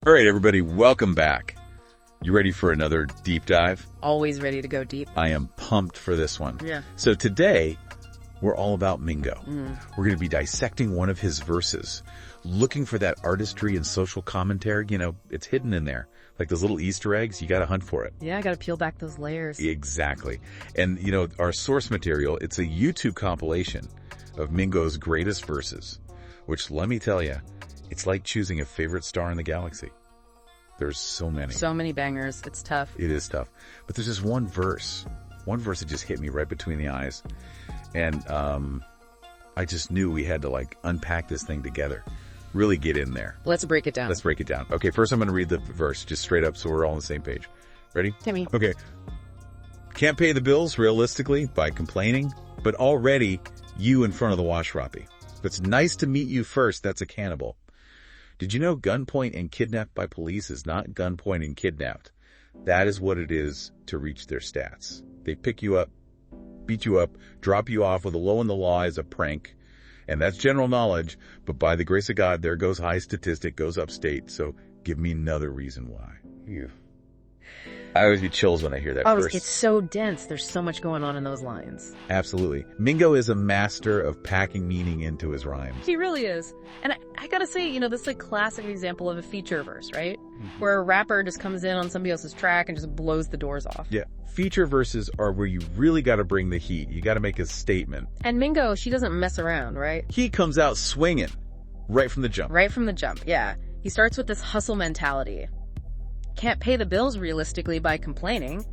All right, everybody, welcome back. You ready for another deep dive? Always ready to go deep. I am pumped for this one. Yeah. So today, we're all about Mingo. We're going to be dissecting one of his verses, looking for that artistry and social commentary. You know, it's hidden in there. Like those little Easter eggs, you got to hunt for it. Yeah, I got to peel back those layers. Exactly. And, you know, our source material, it's a YouTube compilation of Mingo's greatest verses, which, let me tell you, it's like choosing a favorite star in the galaxy. There's so many. So many bangers. It's tough. It is tough. But there's just one verse that just hit me right between the eyes. And I just knew we had to like unpack this thing together. Really get in there. Let's break it down. Let's break it down. Okay, first I'm going to read the verse just straight up so we're all on the same page. Ready? Timmy. Okay. Can't pay the bills realistically by complaining, but already you in front of the wash roppy. If it's nice to meet you first, that's a cannibal. Did you know gunpoint and kidnapped by police is not gunpoint and kidnapped? That is what it is to reach their stats. They pick you up, beat you up, drop you off with a low in the law as a prank. And that's general knowledge, but by the grace of God, there goes high statistic, goes upstate. So give me another reason why. Phew. I always get chills when I hear that verse. It's so dense. There's so much going on in those lines. Absolutely. Mingo is a master of packing meaning into his rhymes. He really is. And I gotta say, you know, this is a classic example of a feature verse, right? Where a rapper just comes in on somebody else's track and just blows the doors off. Yeah. Feature verses are where you really got to bring the heat. You got to make a statement. And Mingo, she doesn't mess around, right? He comes out swinging right from the jump. Right from the jump, yeah. He starts with this hustle mentality. Can't pay the bills realistically by complaining.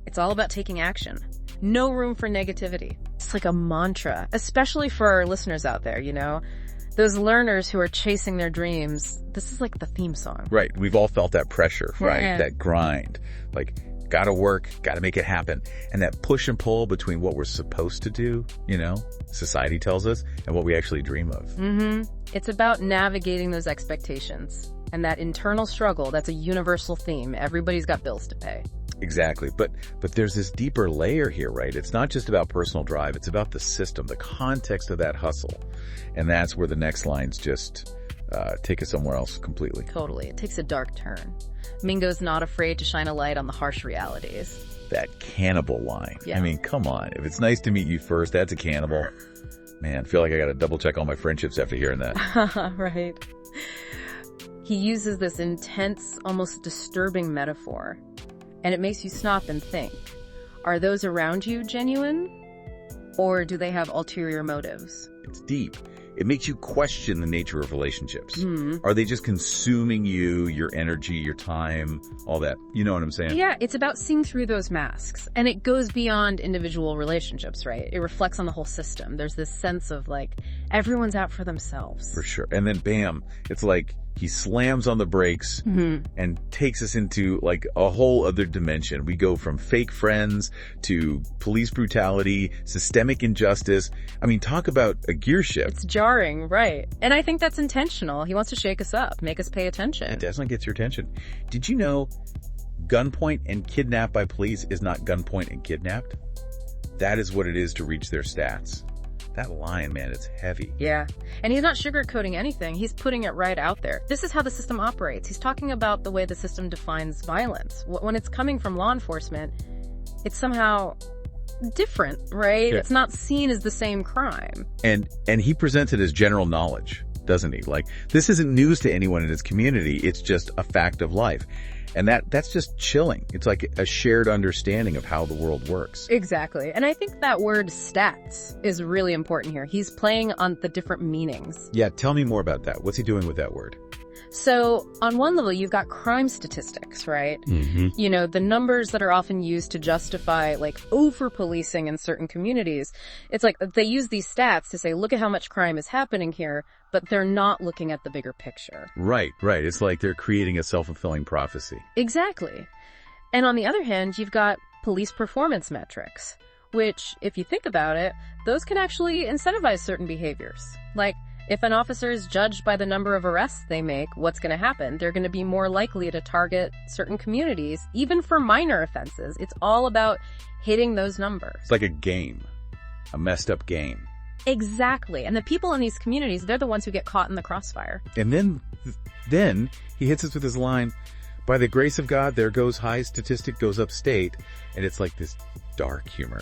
It's all about taking action. No room for negativity. It's like a mantra, especially for our listeners out there, you know? Those learners who are chasing their dreams, this is like the theme song. Right. We've all felt that pressure, right? Yeah. That grind. Like, gotta work, gotta make it happen. And that push and pull between what we're supposed to do, you know, society tells us, and what we actually dream of. It's about navigating those expectations. And that internal struggle, that's a universal theme. Everybody's got bills to pay. Exactly. But there's this deeper layer here, right? It's not just about personal drive. It's about the system, the context of that hustle. And that's where the next lines just take us somewhere else completely. Totally. It takes a dark turn. Mingo's not afraid to shine a light on the harsh realities. That cannibal line. Yeah. I mean, come on. If it's nice to meet you first, that's a cannibal. Man, I feel like I got to double check all my friendships after hearing that. Right. He uses this intense, almost disturbing metaphor, and it makes you stop and think. Are those around you genuine, or do they have ulterior motives? It's deep. It makes you question the nature of relationships. Are they just consuming you, your energy, your time, all that? You know what I'm saying? Yeah, it's about seeing through those masks. And it goes beyond individual relationships, right? It reflects on the whole system. There's this sense of like, everyone's out for themselves. For sure. And then bam, it's like he slams on the brakes and takes us into like a whole other dimension. We go from fake friends to police brutality, systemic injustice. I mean, talk about a gear shift. It's jarring, right? And I think that's intentional. He wants to shake us up, make us pay attention. It definitely gets your attention. Did you know gunpoint and kidnapped by police is not gunpoint and kidnapped? That is what it is to reach their stats. That line, man, it's heavy. Yeah. And he's not sugarcoating anything. He's putting it right out there. This is how the system operates. He's talking about the way the system defines violence. When it's coming from law enforcement, it's somehow different, right? Yeah. It's not seen as the same crime. And he presents it as general knowledge, doesn't he? Like, this isn't news to anyone in his community. It's just a fact of life. And that's just chilling. It's like a shared understanding of how the world works. Exactly. And I think that word stats is really important here. He's playing on the different meanings. Yeah, tell me more about that. What's he doing with that word? So on one level, you've got crime statistics, right? You know, the numbers that are often used to justify like over-policing in certain communities. It's like they use these stats to say, look at how much crime is happening here, but they're not looking at the bigger picture. Right. It's like they're creating a self-fulfilling prophecy. Exactly. And on the other hand, you've got police performance metrics, which, if you think about it, those can actually incentivize certain behaviors. Like, if an officer is judged by the number of arrests they make, what's going to happen? They're going to be more likely to target certain communities, even for minor offenses. It's all about hitting those numbers. It's like a game, a messed up game. Exactly. And the people in these communities, they're the ones who get caught in the crossfire. And then he hits us with his line, by the grace of God, there goes high statistic goes upstate. And it's like this dark humor.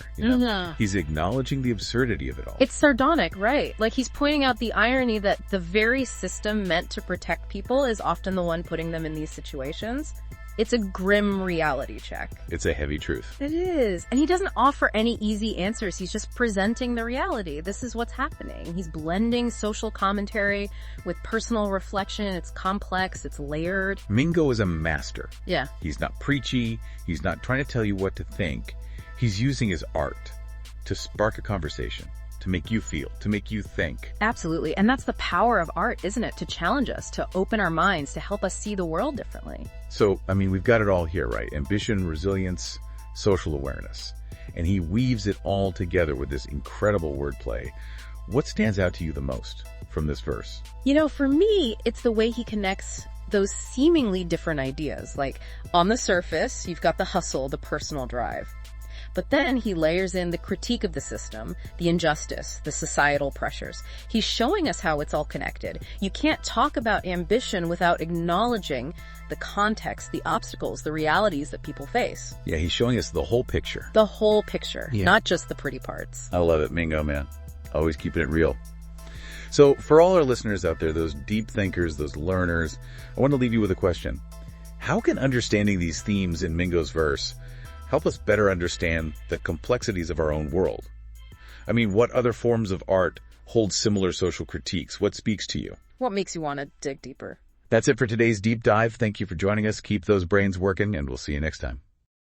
He's acknowledging the absurdity of it all. It's sardonic, right? Like he's pointing out the irony that the very system meant to protect people is often the one putting them in these situations. It's a grim reality check. It's a heavy truth. It is. And he doesn't offer any easy answers. He's just presenting the reality. This is what's happening. He's blending social commentary with personal reflection. It's complex. It's layered. Mingo is a master. Yeah. He's not preachy. He's not trying to tell you what to think. He's using his art to spark a conversation, to make you feel, to make you think. Absolutely. And that's the power of art, isn't it? To challenge us, to open our minds, to help us see the world differently. So, I mean, we've got it all here, right? Ambition, resilience, social awareness. And he weaves it all together with this incredible wordplay. What stands out to you the most from this verse? You know, for me, it's the way he connects those seemingly different ideas. Like, on the surface, you've got the hustle, the personal drive. But then he layers in the critique of the system, the injustice, the societal pressures. He's showing us how it's all connected. You can't talk about ambition without acknowledging the context, the obstacles, the realities that people face. Yeah, he's showing us the whole picture. The whole picture, not just the pretty parts. I love it, Mingo, man. Always keeping it real. So for all our listeners out there, those deep thinkers, those learners, I want to leave you with a question. How can understanding these themes in Mingo's verse help us better understand the complexities of our own world? I mean, what other forms of art hold similar social critiques? What speaks to you? What makes you want to dig deeper? That's it for today's deep dive. Thank you for joining us. Keep those brains working, and we'll see you next time.